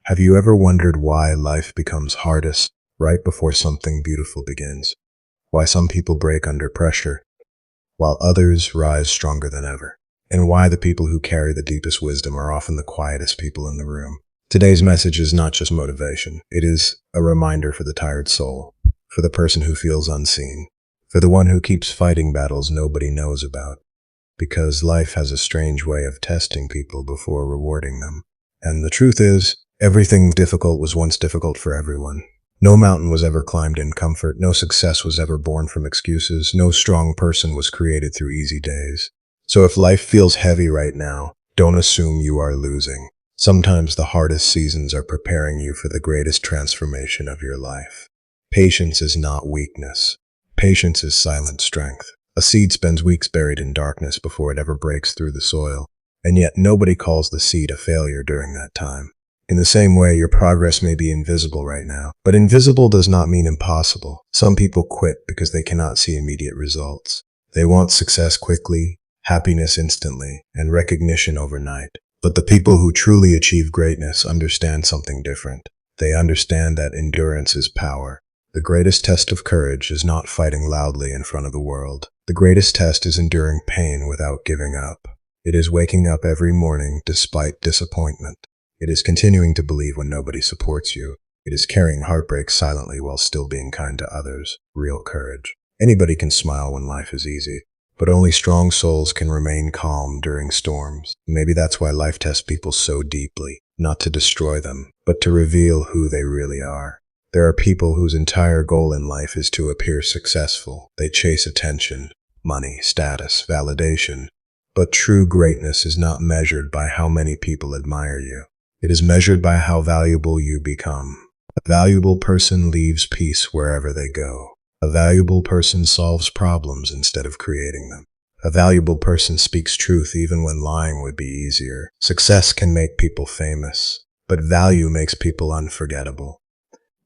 Have you ever wondered why life becomes hardest right before something beautiful begins? Why some people break under pressure, while others rise stronger than ever? And why the people who carry the deepest wisdom are often the quietest people in the room? Today's message is not just motivation. It is a reminder for the tired soul, for the person who feels unseen, for the one who keeps fighting battles nobody knows about. Because life has a strange way of testing people before rewarding them. And the truth is, everything difficult was once difficult for everyone. No mountain was ever climbed in comfort, no success was ever born from excuses, no strong person was created through easy days. So if life feels heavy right now, don't assume you are losing. Sometimes the hardest seasons are preparing you for the greatest transformation of your life. Patience is not weakness. Patience is silent strength. A seed spends weeks buried in darkness before it ever breaks through the soil, and yet nobody calls the seed a failure during that time. In the same way, your progress may be invisible right now, but invisible does not mean impossible. Some people quit because they cannot see immediate results. They want success quickly, happiness instantly, and recognition overnight. But the people who truly achieve greatness understand something different. They understand that endurance is power. The greatest test of courage is not fighting loudly in front of the world. The greatest test is enduring pain without giving up. It is waking up every morning despite disappointment. It is continuing to believe when nobody supports you. It is carrying heartbreak silently while still being kind to others. Real courage. Anybody can smile when life is easy, but only strong souls can remain calm during storms. Maybe that's why life tests people so deeply, not to destroy them, but to reveal who they really are. There are people whose entire goal in life is to appear successful. They chase attention, money, status, validation. But true greatness is not measured by how many people admire you. It is measured by how valuable you become. A valuable person leaves peace wherever they go. A valuable person solves problems instead of creating them. A valuable person speaks truth even when lying would be easier. Success can make people famous, but value makes people unforgettable.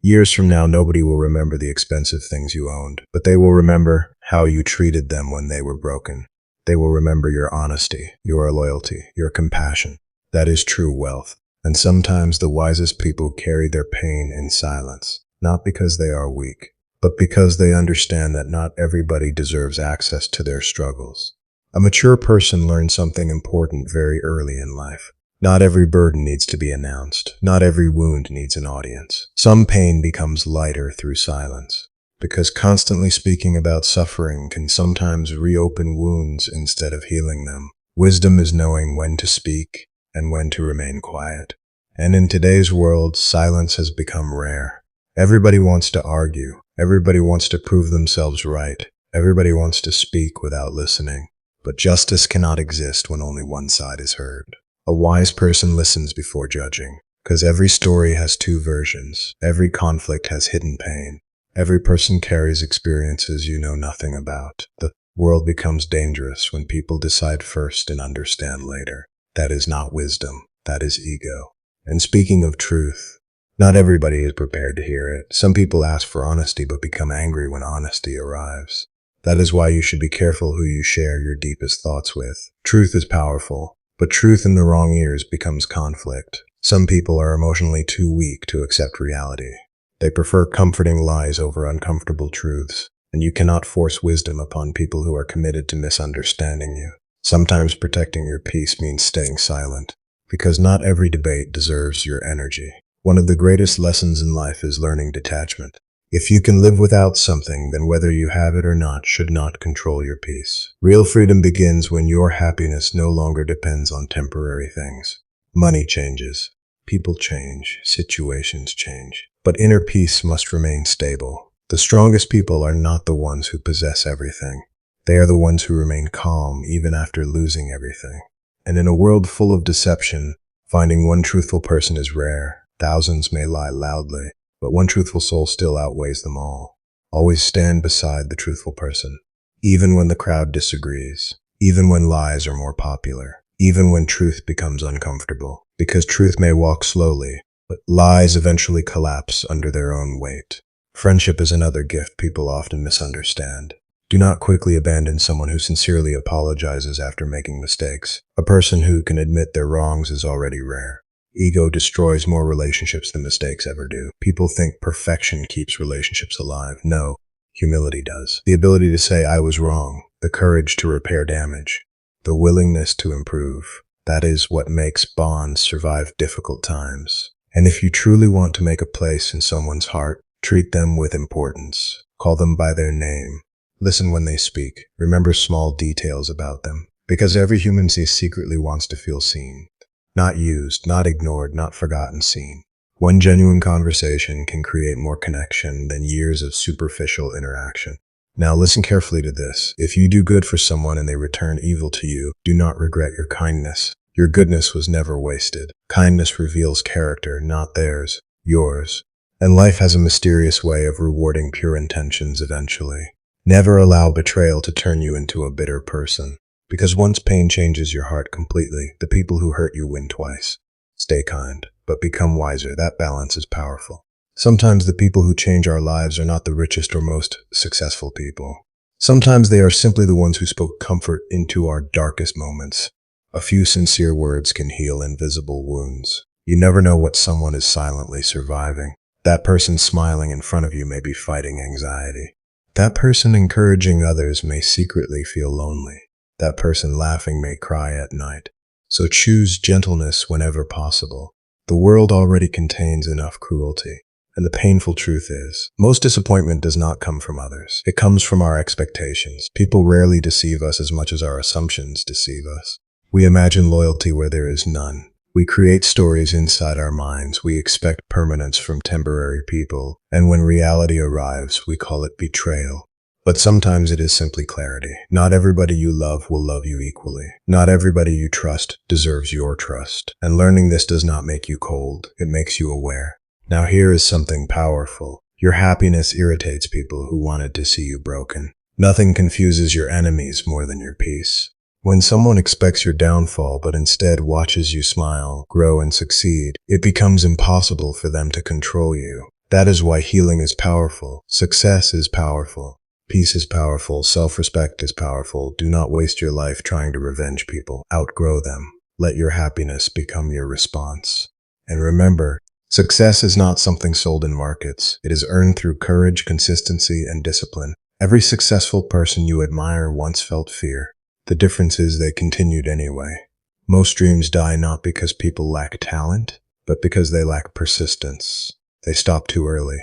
Years from now, nobody will remember the expensive things you owned, but they will remember how you treated them when they were broken. They will remember your honesty, your loyalty, your compassion. That is true wealth. And sometimes the wisest people carry their pain in silence, not because they are weak, but because they understand that not everybody deserves access to their struggles. A mature person learns something important very early in life. Not every burden needs to be announced. Not every wound needs an audience. Some pain becomes lighter through silence, because constantly speaking about suffering can sometimes reopen wounds instead of healing them. Wisdom is knowing when to speak and when to remain quiet. And in today's world, silence has become rare. Everybody wants to argue. Everybody wants to prove themselves right. Everybody wants to speak without listening. But justice cannot exist when only one side is heard. A wise person listens before judging, because every story has two versions. Every conflict has hidden pain. Every person carries experiences you know nothing about. The world becomes dangerous when people decide first and understand later. That is not wisdom. That is ego. And speaking of truth, not everybody is prepared to hear it. Some people ask for honesty but become angry when honesty arrives. That is why you should be careful who you share your deepest thoughts with. Truth is powerful, but truth in the wrong ears becomes conflict. Some people are emotionally too weak to accept reality. They prefer comforting lies over uncomfortable truths, and you cannot force wisdom upon people who are committed to misunderstanding you. Sometimes protecting your peace means staying silent, because not every debate deserves your energy. One of the greatest lessons in life is learning detachment. If you can live without something, then whether you have it or not should not control your peace. Real freedom begins when your happiness no longer depends on temporary things. Money changes, people change, situations change, but inner peace must remain stable. The strongest people are not the ones who possess everything. They are the ones who remain calm even after losing everything. And in a world full of deception, finding one truthful person is rare. Thousands may lie loudly, but one truthful soul still outweighs them all. Always stand beside the truthful person, even when the crowd disagrees, even when lies are more popular, even when truth becomes uncomfortable. Because truth may walk slowly, but lies eventually collapse under their own weight. Friendship is another gift people often misunderstand. Do not quickly abandon someone who sincerely apologizes after making mistakes. A person who can admit their wrongs is already rare. Ego destroys more relationships than mistakes ever do. People think perfection keeps relationships alive. No, humility does. The ability to say, I was wrong, the courage to repair damage, the willingness to improve. That is what makes bonds survive difficult times. And if you truly want to make a place in someone's heart, treat them with importance. Call them by their name. Listen when they speak. Remember small details about them. Because every human secretly wants to feel seen. Not used, not ignored, not forgotten, seen. One genuine conversation can create more connection than years of superficial interaction. Now listen carefully to this. If you do good for someone and they return evil to you, do not regret your kindness. Your goodness was never wasted. Kindness reveals character, not theirs, yours. And life has a mysterious way of rewarding pure intentions eventually. Never allow betrayal to turn you into a bitter person. Because once pain changes your heart completely, the people who hurt you win twice. Stay kind, but become wiser. That balance is powerful. Sometimes the people who change our lives are not the richest or most successful people. Sometimes they are simply the ones who spoke comfort into our darkest moments. A few sincere words can heal invisible wounds. You never know what someone is silently surviving. That person smiling in front of you may be fighting anxiety. That person encouraging others may secretly feel lonely. That person laughing may cry at night. So choose gentleness whenever possible. The world already contains enough cruelty. And the painful truth is, most disappointment does not come from others. It comes from our expectations. People rarely deceive us as much as our assumptions deceive us. We imagine loyalty where there is none. We create stories inside our minds. We expect permanence from temporary people. And when reality arrives, we call it betrayal. But sometimes it is simply clarity. Not everybody you love will love you equally. Not everybody you trust deserves your trust. And learning this does not make you cold. It makes you aware. Now here is something powerful. Your happiness irritates people who wanted to see you broken. Nothing confuses your enemies more than your peace. When someone expects your downfall but instead watches you smile, grow, and succeed, it becomes impossible for them to control you. That is why healing is powerful. Success is powerful. Peace is powerful. Self-respect is powerful. Do not waste your life trying to revenge people. Outgrow them. Let your happiness become your response. And remember, success is not something sold in markets. It is earned through courage, consistency, and discipline. Every successful person you admire once felt fear. The difference is they continued anyway. Most dreams die not because people lack talent, but because they lack persistence. They stop too early.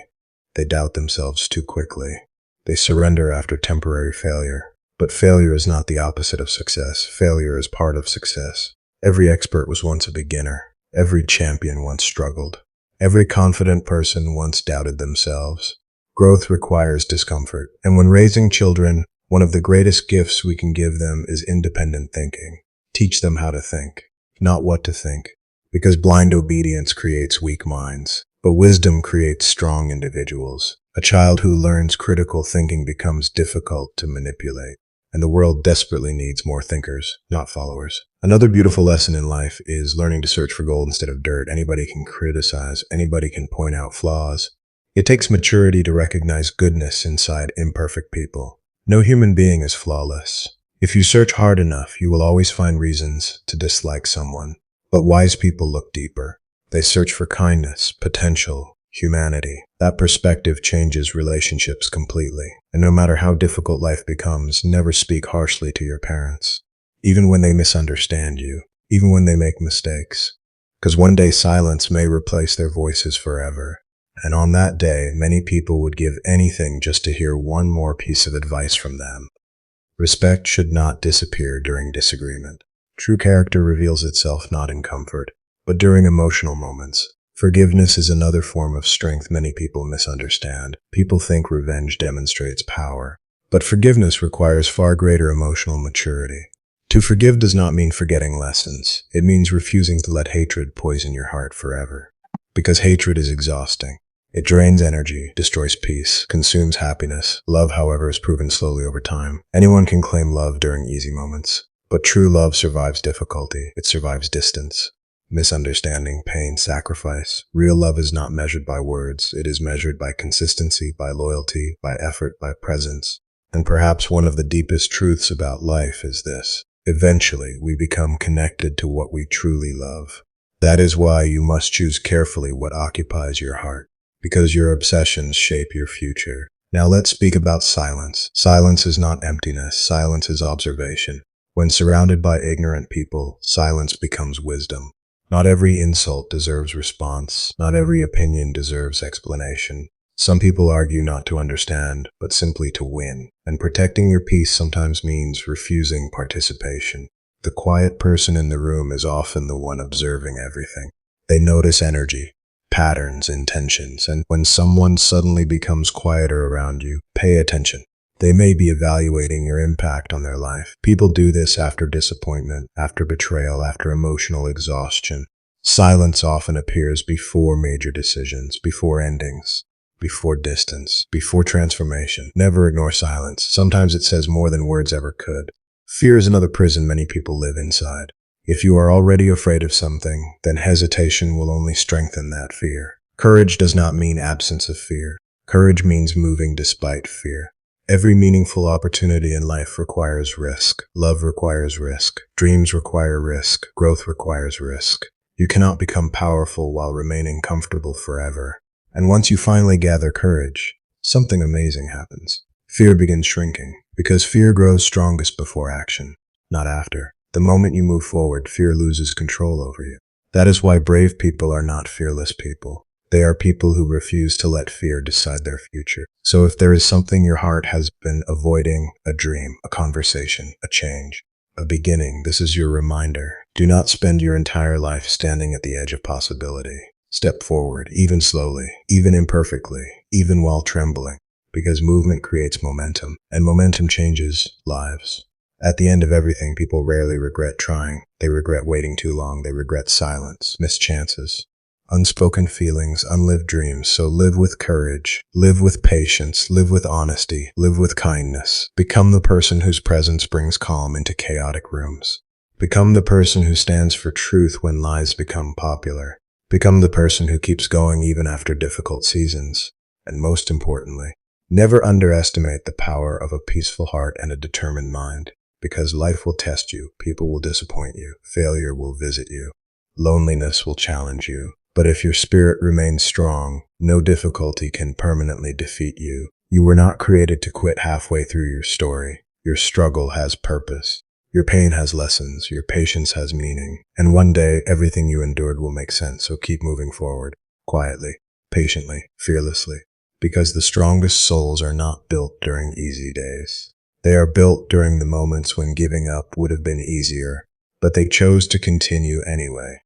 They doubt themselves too quickly. They surrender after temporary failure. But failure is not the opposite of success. Failure is part of success. Every expert was once a beginner. Every champion once struggled. Every confident person once doubted themselves. Growth requires discomfort. And when raising children, one of the greatest gifts we can give them is independent thinking. Teach them how to think, not what to think. Because blind obedience creates weak minds, but wisdom creates strong individuals. A child who learns critical thinking becomes difficult to manipulate. And the world desperately needs more thinkers, not followers. Another beautiful lesson in life is learning to search for gold instead of dirt. Anybody can criticize, anybody can point out flaws. It takes maturity to recognize goodness inside imperfect people. No human being is flawless. If you search hard enough, you will always find reasons to dislike someone. But wise people look deeper. They search for kindness, potential, humanity. That perspective changes relationships completely. And no matter how difficult life becomes, never speak harshly to your parents. Even when they misunderstand you. Even when they make mistakes. Because one day silence may replace their voices forever. And on that day, many people would give anything just to hear one more piece of advice from them. Respect should not disappear during disagreement. True character reveals itself not in comfort, but during emotional moments. Forgiveness is another form of strength many people misunderstand. People think revenge demonstrates power, but forgiveness requires far greater emotional maturity. To forgive does not mean forgetting lessons. It means refusing to let hatred poison your heart forever. Because hatred is exhausting. It drains energy, destroys peace, consumes happiness. Love, however, is proven slowly over time. Anyone can claim love during easy moments. But true love survives difficulty. It survives distance, misunderstanding, pain, sacrifice. Real love is not measured by words. It is measured by consistency, by loyalty, by effort, by presence. And perhaps one of the deepest truths about life is this. Eventually, we become connected to what we truly love. That is why you must choose carefully what occupies your heart, because your obsessions shape your future. Now let's speak about silence. Silence is not emptiness, silence is observation. When surrounded by ignorant people, silence becomes wisdom. Not every insult deserves response, not every opinion deserves explanation. Some people argue not to understand, but simply to win. And protecting your peace sometimes means refusing participation. The quiet person in the room is often the one observing everything. They notice energy, patterns, intentions, and when someone suddenly becomes quieter around you, pay attention. They may be evaluating your impact on their life. People do this after disappointment, after betrayal, after emotional exhaustion. Silence often appears before major decisions, before endings, before distance, before transformation. Never ignore silence. Sometimes it says more than words ever could. Fear is another prison many people live inside. If you are already afraid of something, then hesitation will only strengthen that fear. Courage does not mean absence of fear. Courage means moving despite fear. Every meaningful opportunity in life requires risk. Love requires risk. Dreams require risk. Growth requires risk. You cannot become powerful while remaining comfortable forever. And once you finally gather courage, something amazing happens. Fear begins shrinking, because fear grows strongest before action, not after. The moment you move forward, fear loses control over you. That is why brave people are not fearless people. They are people who refuse to let fear decide their future. So if there is something your heart has been avoiding, a dream, a conversation, a change, a beginning, this is your reminder. Do not spend your entire life standing at the edge of possibility. Step forward, even slowly, even imperfectly, even while trembling, because movement creates momentum, and momentum changes lives. At the end of everything, people rarely regret trying. They regret waiting too long. They regret silence, missed chances, unspoken feelings, unlived dreams. So live with courage, live with patience, live with honesty, live with kindness. Become the person whose presence brings calm into chaotic rooms. Become the person who stands for truth when lies become popular. Become the person who keeps going even after difficult seasons. And most importantly, never underestimate the power of a peaceful heart and a determined mind. Because life will test you, people will disappoint you, failure will visit you, loneliness will challenge you. But if your spirit remains strong, no difficulty can permanently defeat you. You were not created to quit halfway through your story. Your struggle has purpose. Your pain has lessons. Your patience has meaning. And one day, everything you endured will make sense. So keep moving forward, quietly, patiently, fearlessly. Because the strongest souls are not built during easy days. They are built during the moments when giving up would have been easier, but they chose to continue anyway.